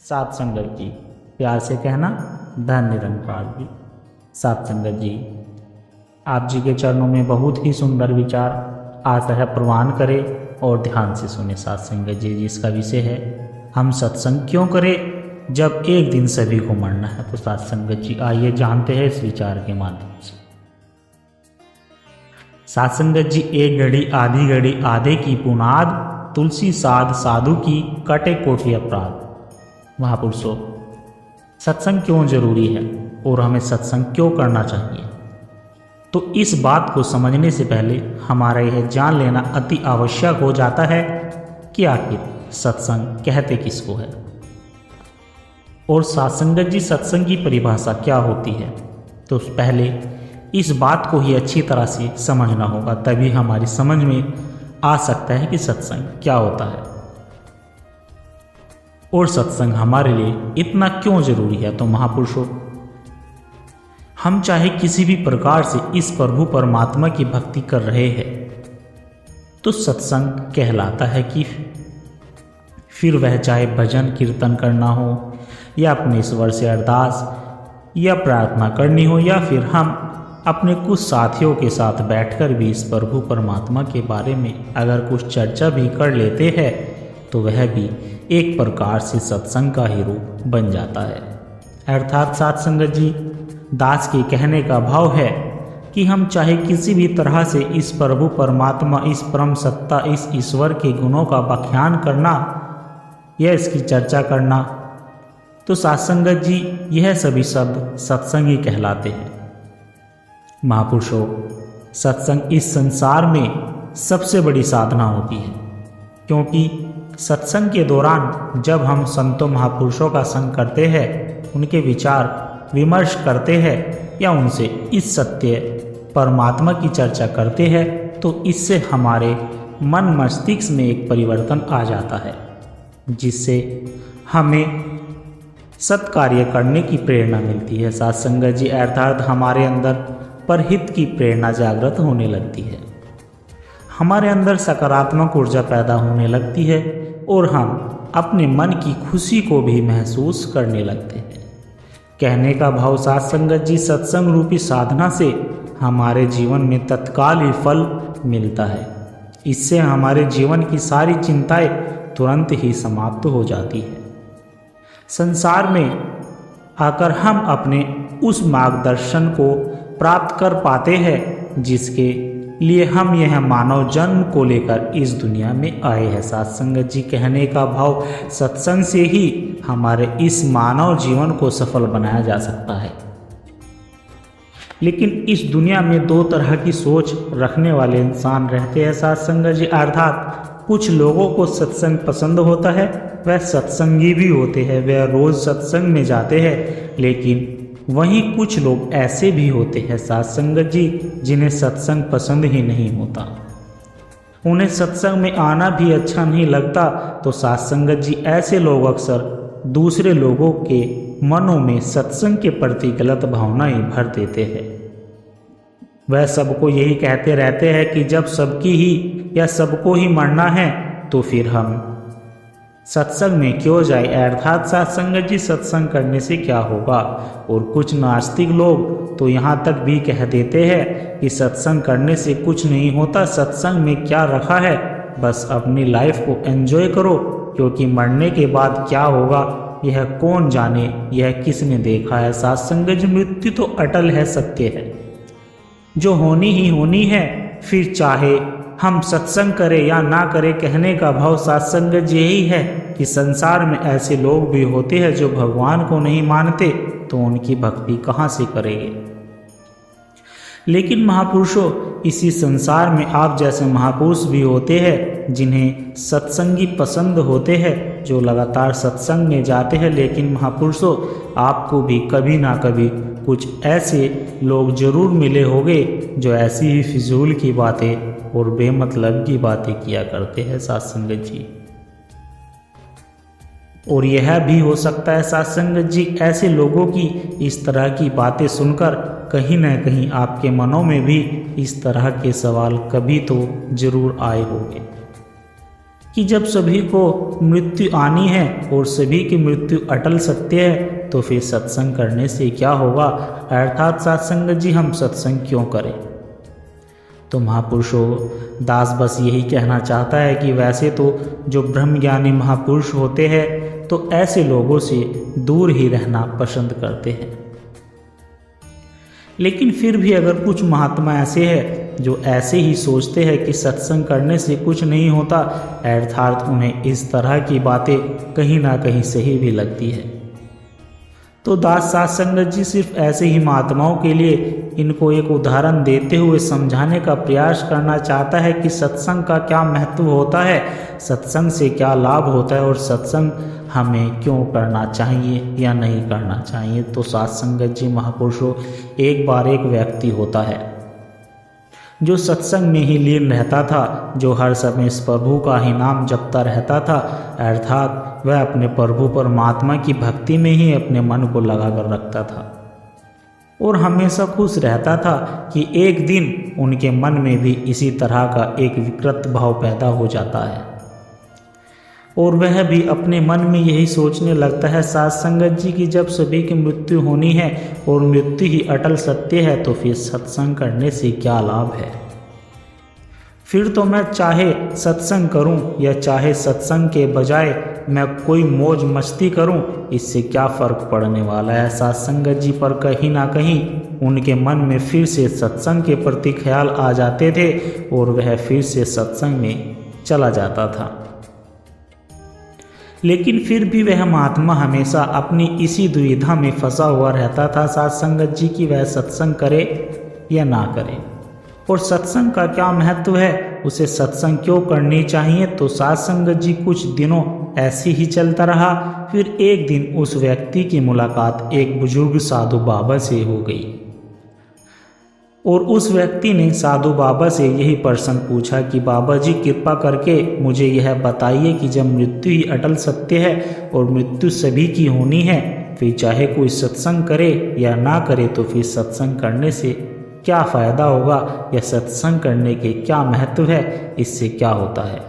सात संगत जी, प्यार से कहना धन निरंकार जी। सात संगत जी, आप जी के चरणों में बहुत ही सुंदर विचार आशा है प्रवान करें और ध्यान से सुने। सात संगत जी, जिसका विषय है हम सत्संग क्यों करें जब एक दिन सभी को मरना है। तो सात संगत जी, आइए जानते हैं इस विचार के माध्यम से। सात संगत जी, एक घड़ी आधी घड़ी आधे की पुनाद, तुलसी साध साधु की कटे कोटि अपराध। महापुरुषों, सत्संग क्यों जरूरी है और हमें सत्संग क्यों करना चाहिए, तो इस बात को समझने से पहले हमारा यह जान लेना अति आवश्यक हो जाता है कि आखिर सत्संग कहते किसको है। और सात संगत जी, सत्संग की परिभाषा क्या होती है, तो पहले इस बात को ही अच्छी तरह से समझना होगा, तभी हमारी समझ में आ सकता है कि सत्संग क्या होता है और सत्संग हमारे लिए इतना क्यों जरूरी है। तो महापुरुषों, हम चाहे किसी भी प्रकार से इस प्रभु परमात्मा की भक्ति कर रहे हैं तो सत्संग कहलाता है कि फिर वह चाहे भजन कीर्तन करना हो या अपने ईश्वर से अरदास या प्रार्थना करनी हो, या फिर हम अपने कुछ साथियों के साथ बैठकर भी इस प्रभु परमात्मा के बारे में अगर कुछ चर्चा भी कर लेते हैं तो वह भी एक प्रकार से सत्संग का ही रूप बन जाता है। अर्थात सात संगत जी, दास के कहने का भाव है कि हम चाहे किसी भी तरह से इस प्रभु परमात्मा, इस परम सत्ता, इस ईश्वर के गुणों का व्याख्यान करना या इसकी चर्चा करना, तो सात संगत जी यह सभी शब्द सत्संग ही कहलाते हैं। महापुरुषों, सत्संग इस संसार में सबसे बड़ी साधना होती है, क्योंकि सत्संग के दौरान जब हम संतों महापुरुषों का संग करते हैं, उनके विचार विमर्श करते हैं या उनसे इस सत्य परमात्मा की चर्चा करते हैं, तो इससे हमारे मन मस्तिष्क में एक परिवर्तन आ जाता है, जिससे हमें सत्कार्य करने की प्रेरणा मिलती है। सात संगत जी, अर्थात हमारे अंदर परहित की प्रेरणा जागृत होने लगती है, हमारे अंदर सकारात्मक ऊर्जा पैदा होने लगती है और हम अपने मन की खुशी को भी महसूस करने लगते हैं। कहने का भाव सात संगत जी, सत्संग रूपी साधना से हमारे जीवन में तत्काल ही फल मिलता है। इससे हमारे जीवन की सारी चिंताएं तुरंत ही समाप्त हो जाती है। संसार में आकर हम अपने उस मार्गदर्शन को प्राप्त कर पाते हैं जिसके लिए हम यह मानव जन्म को लेकर इस दुनिया में आए हैं। सात संगत जी, कहने का भाव सत्संग से ही हमारे इस मानव जीवन को सफल बनाया जा सकता है। लेकिन इस दुनिया में दो तरह की सोच रखने वाले इंसान रहते हैं। सात संगत जी, अर्थात कुछ लोगों को सत्संग पसंद होता है, वह सत्संगी भी होते हैं, वह रोज सत्संग में जाते हैं। लेकिन वहीं कुछ लोग ऐसे भी होते हैं सात संगत जी, जिन्हें सत्संग पसंद ही नहीं होता, उन्हें सत्संग में आना भी अच्छा नहीं लगता। तो सात संगत जी, ऐसे लोग अक्सर दूसरे लोगों के मनों में सत्संग के प्रति गलत भावनाएं भर देते हैं। वह सबको यही कहते रहते हैं कि जब सबकी ही या सबको ही मरना है तो फिर हम सत्संग में क्यों जाए। अर्थात सात संगत जी, सत्संग करने से क्या होगा। और कुछ नास्तिक लोग तो यहाँ तक भी कह देते हैं कि सत्संग करने से कुछ नहीं होता, सत्संग में क्या रखा है, बस अपनी लाइफ को एंजॉय करो, क्योंकि मरने के बाद क्या होगा यह कौन जाने, यह किसने देखा है। सात संगत जी, मृत्यु तो अटल है, सत्य है, जो होनी ही होनी है, फिर चाहे हम सत्संग करें या ना करें। कहने का भाव सात संगत यही है कि संसार में ऐसे लोग भी होते हैं जो भगवान को नहीं मानते, तो उनकी भक्ति कहाँ से करेंगे। लेकिन महापुरुषों, इसी संसार में आप जैसे महापुरुष भी होते हैं जिन्हें सत्संगी पसंद होते हैं, जो लगातार सत्संग में जाते हैं। लेकिन महापुरुषों, आपको भी कभी ना कभी कुछ ऐसे लोग जरूर मिले होंगे जो ऐसी ही फिजूल की बातें और बेमतलब की बातें किया करते हैं सात संगत जी। और यह भी हो सकता है सात संगत जी, ऐसे लोगों की इस तरह की बातें सुनकर कहीं न कहीं आपके मनों में भी इस तरह के सवाल कभी तो जरूर आए होंगे। कि जब सभी को मृत्यु आनी है और सभी की मृत्यु अटल सत्य है तो फिर सत्संग करने से क्या होगा, अर्थात सत्संग जी हम सत्संग क्यों करें। तो महापुरुषों, दास बस यही कहना चाहता है कि वैसे तो जो ब्रह्मज्ञानी महापुरुष होते हैं तो ऐसे लोगों से दूर ही रहना पसंद करते हैं, लेकिन फिर भी अगर कुछ महात्मा ऐसे हैं जो ऐसे ही सोचते हैं कि सत्संग करने से कुछ नहीं होता, अर्थात उन्हें इस तरह की बातें कहीं ना कहीं सही भी लगती है, तो दास सत्संग जी सिर्फ ऐसे ही महात्माओं के लिए इनको एक उदाहरण देते हुए समझाने का प्रयास करना चाहता है कि सत्संग का क्या महत्व होता है, सत्संग से क्या लाभ होता है और सत्संग हमें क्यों करना चाहिए या नहीं करना चाहिए। तो सत्संग जी महापुरुषों, एक बार एक व्यक्ति होता है जो सत्संग में ही लीन रहता था, जो हर समय इस प्रभु का ही नाम जपता रहता था, अर्थात वह अपने प्रभु परमात्मा की भक्ति में ही अपने मन को लगा कर रखता था और हमेशा खुश रहता था कि एक दिन उनके मन में भी इसी तरह का एक विकृत भाव पैदा हो जाता है और वह भी अपने मन में यही सोचने लगता है सत्संगत जी की जब सभी की मृत्यु होनी है और मृत्यु ही अटल सत्य है तो फिर सत्संग करने से क्या लाभ है। फिर तो मैं चाहे सत्संग करूं या चाहे सत्संग के बजाय मैं कोई मौज मस्ती करूं, इससे क्या फ़र्क पड़ने वाला है। सत्संगत जी पर कहीं ना कहीं उनके मन में फिर से सत्संग के प्रति ख्याल आ जाते थे और वह फिर से सत्संग में चला जाता था, लेकिन फिर भी वह महात्मा हमेशा अपनी इसी दुविधा में फंसा हुआ रहता था सत्संगत जी की वह सत्संग करे या ना करे और सत्संग का क्या महत्व है, उसे सत्संग क्यों करनी चाहिए। तो सत्संगत जी कुछ दिनों ऐसे ही चलता रहा। फिर एक दिन उस व्यक्ति की मुलाकात एक बुजुर्ग साधु बाबा से हो गई और उस व्यक्ति ने साधु बाबा से यही प्रश्न पूछा कि बाबा जी कृपा करके मुझे यह बताइए कि जब मृत्यु ही अटल सत्य है और मृत्यु सभी की होनी है, फिर चाहे कोई सत्संग करे या ना करे तो फिर सत्संग करने से क्या फ़ायदा होगा या सत्संग करने के क्या महत्व है, इससे क्या होता है,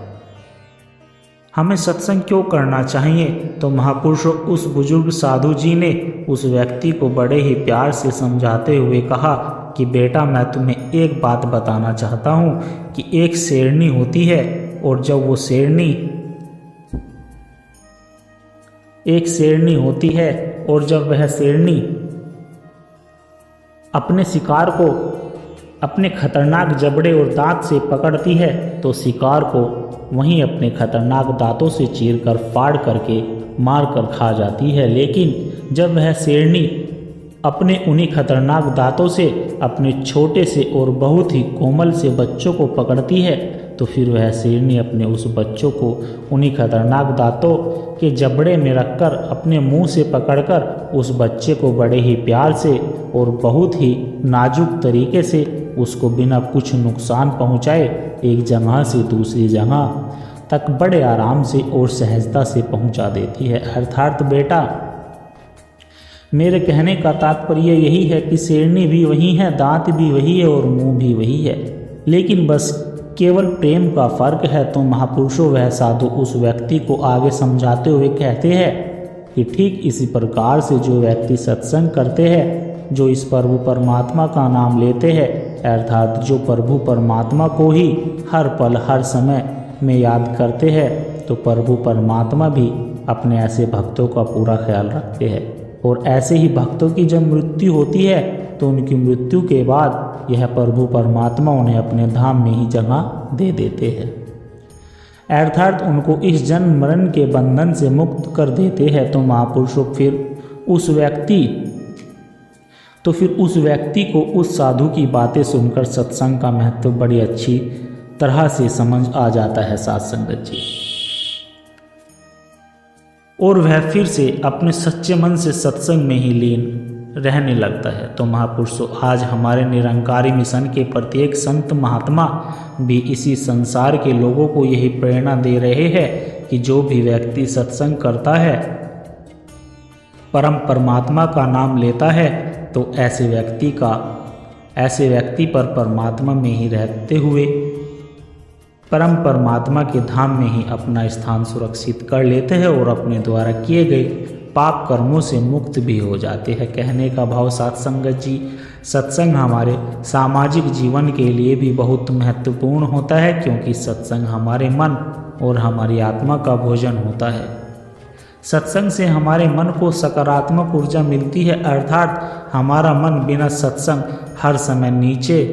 हमें सत्संग क्यों करना चाहिए। तो महापुरुषों, उस बुजुर्ग साधु जी ने उस व्यक्ति को बड़े ही प्यार से समझाते हुए कहा कि बेटा मैं तुम्हें एक बात बताना चाहता हूँ कि एक शेरनी होती है और जब वो वह शेरनी अपने शिकार को अपने खतरनाक जबड़े और दांत से पकड़ती है तो शिकार को वहीं अपने खतरनाक दांतों से चीरकर फाड़ करके मार कर खा जाती है, लेकिन जब वह शेरनी अपने उन्हीं खतरनाक दांतों से अपने छोटे से और बहुत ही कोमल से बच्चों को पकड़ती है तो फिर वह शेरनी अपने उस बच्चों को उन्हीं खतरनाक दांतों के जबड़े में रखकर अपने मुंह से पकड़कर उस बच्चे को बड़े ही प्यार से और बहुत ही नाजुक तरीके से उसको बिना कुछ नुकसान पहुंचाए एक जगह से दूसरी जगह तक बड़े आराम से और सहजता से पहुंचा देती है। अर्थात बेटा, मेरे कहने का तात्पर्य यही है कि शेरनी भी वही है, दांत भी वही है और मुंह भी वही है, लेकिन बस केवल प्रेम का फर्क है। तो महापुरुषों, वह साधु उस व्यक्ति को आगे समझाते हुए कहते हैं कि ठीक इसी प्रकार से जो व्यक्ति सत्संग करते हैं, जो इस प्रभु परमात्मा का नाम लेते हैं, अर्थात जो प्रभु परमात्मा को ही हर पल हर समय में याद करते हैं, तो प्रभु परमात्मा भी अपने ऐसे भक्तों का पूरा ख्याल रखते हैं और ऐसे ही भक्तों की जब मृत्यु होती है तो उनकी मृत्यु के बाद यह प्रभु परमात्मा उन्हें अपने धाम में ही जगह दे देते हैं, अर्थात उनको इस जन्म मरण के बंधन से मुक्त कर देते हैं। तो महापुरुषों, फिर उस व्यक्ति को उस साधु की बातें सुनकर सत्संग का महत्व बड़ी अच्छी तरह से समझ आ जाता है सत्संगत जी, और वह फिर से अपने सच्चे मन से सत्संग में ही लीन रहने लगता है। तो महापुरुषों, आज हमारे निरंकारी मिशन के प्रत्येक संत महात्मा भी इसी संसार के लोगों को यही प्रेरणा दे रहे हैं कि जो भी व्यक्ति सत्संग करता है, परम परमात्मा का नाम लेता है, तो ऐसे व्यक्ति पर परमात्मा में ही रहते हुए परम परमात्मा के धाम में ही अपना स्थान सुरक्षित कर लेते हैं और अपने द्वारा किए गए पाप कर्मों से मुक्त भी हो जाते हैं। कहने का भाव साथ संगत जी, सत्संग हमारे सामाजिक जीवन के लिए भी बहुत महत्वपूर्ण होता है, क्योंकि सत्संग हमारे मन और हमारी आत्मा का भोजन होता है। सत्संग से हमारे मन को सकारात्मक ऊर्जा मिलती है, अर्थात हमारा मन बिना सत्संग हर समय नीचे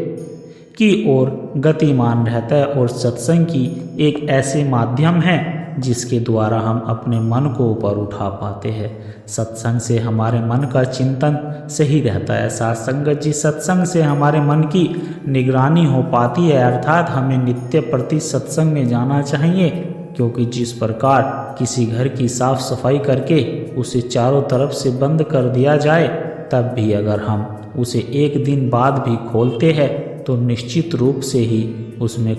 की ओर गतिमान रहता है। और सत्संग की एक ऐसे माध्यम है जिसके द्वारा हम अपने मन को ऊपर उठा पाते हैं। सत्संग से हमारे मन का चिंतन सही रहता है। साथ संगत जी, सत्संग से हमारे मन की निगरानी हो पाती है, अर्थात हमें नित्य प्रति सत्संग में जाना चाहिए, क्योंकि जिस प्रकार किसी घर की साफ सफाई करके उसे चारों तरफ से बंद कर दिया जाए, तब भी अगर हम उसे एक दिन बाद भी खोलते हैं तो निश्चित रूप से ही उसमें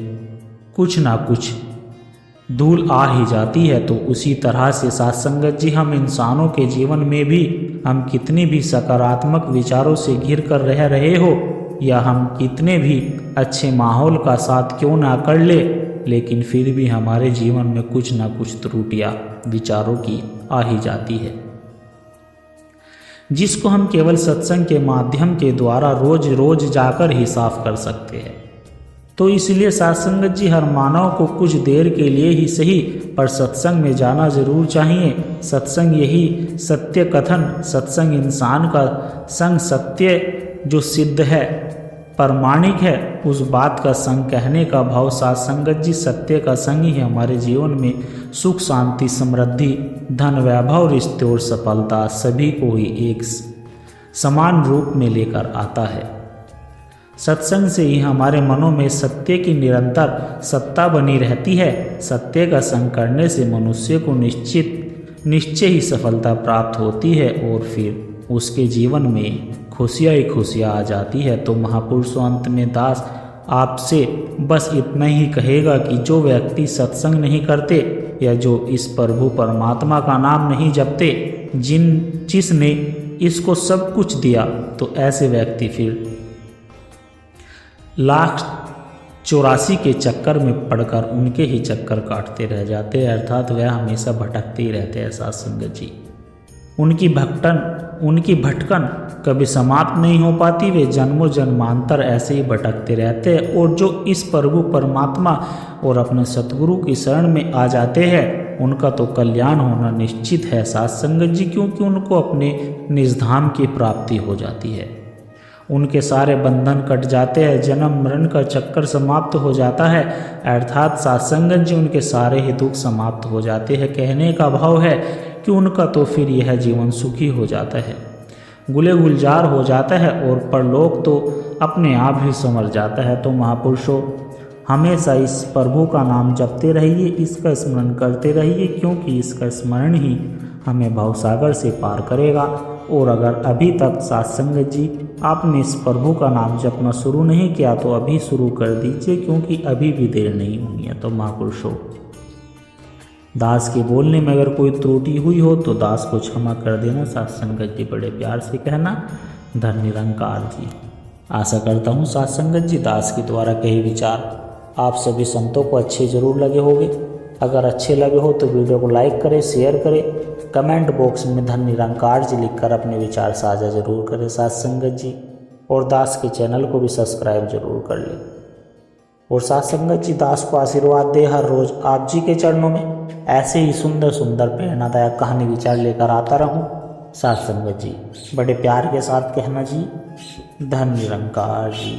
कुछ ना कुछ धूल आ ही जाती है। तो उसी तरह से साथ संगत जी, हम इंसानों के जीवन में भी हम कितने भी सकारात्मक विचारों से घिर कर रह रहे हो, या हम कितने भी अच्छे माहौल का साथ क्यों ना कर ले, लेकिन फिर भी हमारे जीवन में कुछ ना कुछ त्रुटियां विचारों की आ ही जाती है, जिसको हम केवल सत्संग के माध्यम के द्वारा रोज रोज जाकर ही साफ कर सकते हैं। तो इसलिए सत्संगत जी, हर मानव को कुछ देर के लिए ही सही पर सत्संग में जाना जरूर चाहिए। सत्संग यही सत्य कथन, सत्संग इंसान का संग सत्य जो सिद्ध है, प्रमाणिक है, उस बात का संग कहने का भाव साथ संगत जी, सत्य का संग ही हमारे जीवन में सुख शांति समृद्धि धन वैभव रिश्ते और सफलता सभी को ही एक समान रूप में लेकर आता है। सत्संग से ही हमारे मनों में सत्य की निरंतर सत्ता बनी रहती है। सत्य का संग करने से मनुष्य को निश्चय ही सफलता प्राप्त होती है और फिर उसके जीवन में खुशियाँ ही खुशियाँ आ जाती है। तो महापुरुषों, अंत में दास आपसे बस इतना ही कहेगा कि जो व्यक्ति सत्संग नहीं करते या जो इस प्रभु परमात्मा का नाम नहीं जपते, जिसने इसको सब कुछ दिया, तो ऐसे व्यक्ति फिर लाख 84 के चक्कर में पड़कर उनके ही चक्कर काटते रह जाते हैं, अर्थात वह हमेशा भटकते ही रहते हैं। साथ संगत जी, उनकी भटकन कभी समाप्त नहीं हो पाती, वे जन्मों जन्मांतर ऐसे ही भटकते रहते हैं। और जो इस प्रभु परमात्मा और अपने सतगुरु की शरण में आ जाते हैं, उनका तो कल्याण होना निश्चित है साथ संगत जी, क्योंकि उनको अपने निजधाम की प्राप्ति हो जाती है। उनके सारे बंधन कट जाते हैं, जन्म मरण का चक्कर समाप्त हो जाता है, अर्थात साथ संगत जी उनके सारे ही दुख समाप्त हो जाते हैं। कहने का भाव है कि उनका तो फिर यह जीवन सुखी हो जाता है, गुले गुलजार हो जाता है और परलोक तो अपने आप ही संवर जाता है। तो महापुरुषों, हमेशा इस प्रभु का नाम जपते रहिए, इसका स्मरण करते रहिए, क्योंकि इसका स्मरण ही हमें भवसागर से पार करेगा। और अगर अभी तक साथ संगत जी आपने इस प्रभु का नाम जपना शुरू नहीं किया, तो अभी शुरू कर दीजिए, क्योंकि अभी भी देर नहीं हुई है। तो महापुरुषों, दास के बोलने में अगर कोई त्रुटि हुई हो तो दास को क्षमा कर देना। साथ संगत जी बड़े प्यार से कहना, धन निरंकार जी। आशा करता हूँ साथ संगत जी, दास के द्वारा कहे विचार आप सभी संतों को अच्छे जरूर लगे होंगे। अगर अच्छे लगे हो तो वीडियो को लाइक करें, शेयर करें, कमेंट बॉक्स में धन निरंकार जी लिखकर अपने विचार साझा जरूर करें साथ संगत जी। और दास के चैनल को भी सब्सक्राइब जरूर कर लें। और साथ संगत जी, दास को आशीर्वाद दे हर रोज आप जी के चरणों में ऐसे ही सुंदर सुंदर प्रेरणादायक कहानी विचार लेकर आता रहूं। साथ संगत जी बड़े प्यार के साथ कहना जी, धन निरंकार जी।